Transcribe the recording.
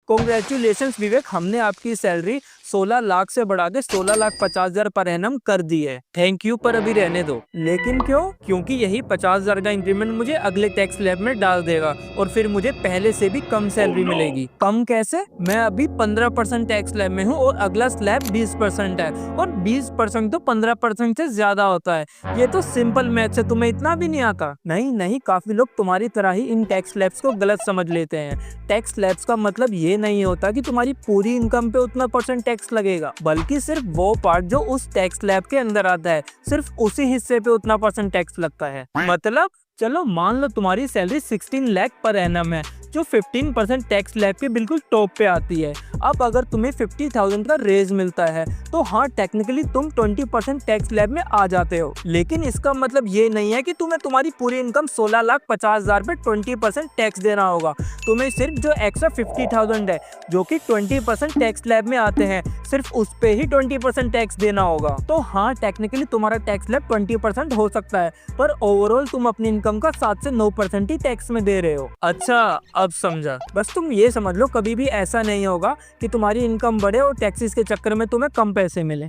Congratulation विवेक, हमने आपकी salary 16 lakh से बढ़ा के 16,50,000 पर एनम कर दी है। थैंक यू, पर अभी रहने दो। लेकिन क्यों? क्योंकि यही 50,000 का इंक्रीमेंट मुझे अगले टैक्स स्लैब में डाल देगा और फिर मुझे पहले से भी कम सैलरी मिलेगी। कम कैसे? मैं अभी 15% टैक्स स्लैब में हूँ और अगला स्लैब 20% है, और 20% तो 15% से ज्यादा होता है। ये तो सिंपल मैथ है, तुम्हें इतना भी नहीं आता? नहीं नहीं, काफी लोग तुम्हारी तरह ही इन टैक्स स्लैब्स को गलत समझ लेते हैं। टैक्स स्लैब्स का मतलब ये नहीं होता कि तुम्हारी पूरी इनकम पे उतना परसेंट टैक्स लगेगा, बल्कि सिर्फ वो पार्ट जो उस टैक्स स्लैब के अंदर आता है, सिर्फ उसी हिस्से पे उतना परसेंट टैक्स लगता है। मतलब चलो मान लो तुम्हारी सैलरी 16 लाख पर एनम है, जो 15% टैक्स स्लैब के बिल्कुल टॉप पे आती है। अब अगर तुम्हें 50,000 का रेज मिलता है तो हाँ, टेक्निकली तुम 20% टैक्स स्लैब में आ जाते हो, लेकिन इसका मतलब ये नहीं है कि तुम्हें तुम्हारी पूरी इनकम 16,50,000 पे 20% टैक्स देना होगा। तुम्हें सिर्फ जो एक्स्ट्रा 50,000 है, जो कि 20% टैक्स स्लैब में आते हैं, सिर्फ उस पे ही 20% टैक्स देना होगा। तो हाँ, टेक्निकली तुम्हारा टैक्स स्लैब 20% हो सकता है, पर ओवरऑल तुम अपनी इनकम का 7 से 9% ही टैक्स में दे रहे हो। अच्छा, अब समझा। बस तुम ये समझ लो, कभी भी ऐसा नहीं होगा कि तुम्हारी इनकम बढ़े और टैक्सेस के चक्कर में तुम्हें कम पैसे मिले।